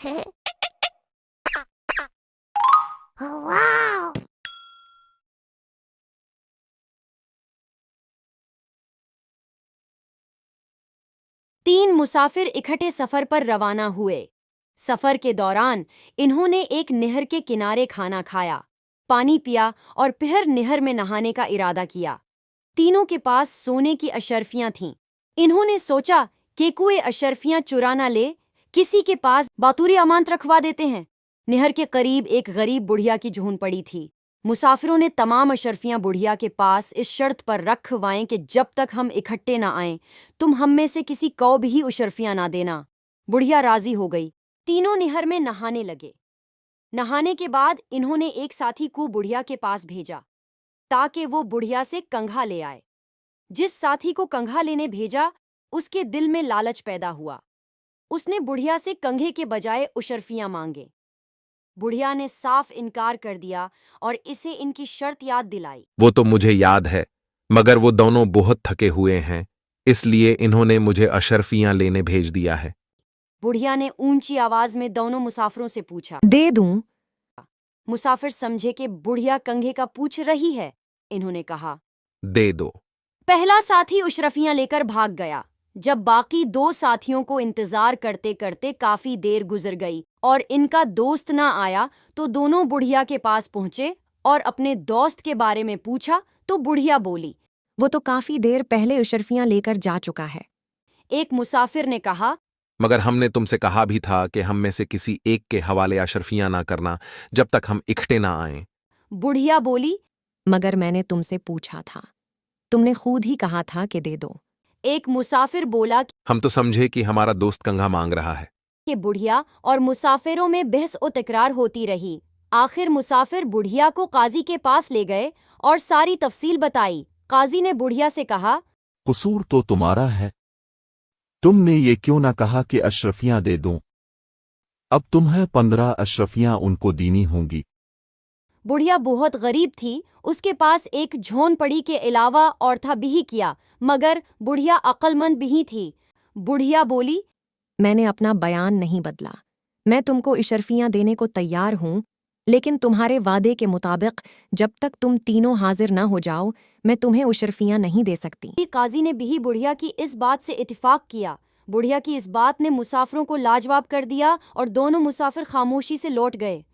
Wow! तीन मुसाफिर इकट्ठे सफर पर रवाना हुए। सफर के दौरान इन्होंने एक नहर के किनारे खाना खाया, पानी पिया और फिर नहर में नहाने का इरादा किया। तीनों के पास सोने की अशर्फियां थीं। इन्होंने सोचा कि कोई अशर्फियां चुरा ना ले, किसी के पास बातूरी अमानत रखवा देते हैं। नहर के करीब एक गरीब बुढ़िया की झून पड़ी थी। मुसाफिरों ने तमाम अशर्फियां बुढ़िया के पास इस शर्त पर रखवाएं कि जब तक हम इकट्ठे ना आएं, तुम हम में से किसी को भी अशर्फियां ना देना। बुढ़िया राजी हो गई। तीनों नहर में नहाने लगे। नहाने के बाद इन्होंने एक साथी को बुढ़िया के पास भेजा ताकि वो बुढ़िया से कंघा ले आए। जिस साथी को कंघा लेने भेजा, उसके दिल में लालच पैदा हुआ। उसने बुढ़िया से कंघे के बजाय अशर्फियां मांगे। बुढ़िया ने साफ इनकार कर दिया और इसे इनकी शर्त याद दिलाई। वो तो मुझे याद है, मगर वो दोनों बहुत थके हुए हैं, इसलिए इन्होंने मुझे अशर्फियां लेने भेज दिया है। बुढ़िया ने ऊंची आवाज में दोनों मुसाफिरों से पूछा, दे दूं? मुसाफिर समझे कि बुढ़िया कंघे का पूछ रही है। इन्होंने कहा, दे दो। पहला साथी अशर्फियां लेकर भाग गया। जब बाकी दो साथियों को इंतजार करते करते काफी देर गुजर गई और इनका दोस्त ना आया, तो दोनों बुढ़िया के पास पहुंचे और अपने दोस्त के बारे में पूछा तो बुढ़िया बोली, वो तो काफी देर पहले अशर्फियां लेकर जा चुका है। एक मुसाफिर ने कहा, मगर हमने तुमसे कहा भी था कि हम में से किसी एक के हवाले अशर्फियां ना करना जब तक हम इकट्ठे ना आएं। बुढ़िया बोली, मगर मैंने तुमसे पूछा था, तुमने खुद ही कहा था कि दे दो। एक मुसाफिर बोला हम तो समझे कि हमारा दोस्त कंघा मांग रहा है। कि बुढ़िया और मुसाफिरों में बहस और तकरार होती रही। आखिर मुसाफिर बुढ़िया को काजी के पास ले गए और सारी तफसील बताई। काजी ने बुढ़िया से कहा, कसूर तो तुम्हारा है, तुमने ये क्यों ना कहा कि अशरफियां दे दूं? अब तुम्हें 15 अशरफियां उनको दीनी होंगी। बुढ़िया बहुत गरीब थी, उसके पास एक झोन पड़ी के अलावा और था भी किया, मगर बुढ़िया अक्लमंद भी थी। बुढ़िया बोली, मैंने अपना बयान नहीं बदला। मैं तुमको अशर्फियां देने को तैयार हूं, लेकिन तुम्हारे वादे के मुताबिक जब तक तुम तीनों हाजिर ना हो जाओ, मैं तुम्हें अशर्फियां नहीं दे सकती। काजी ने भी बुढ़िया की इस बात से इत्तेफाक किया। बुढ़िया की इस बात ने मुसाफिरों को लाजवाब कर दिया और दोनों मुसाफिर खामोशी से लौट गए।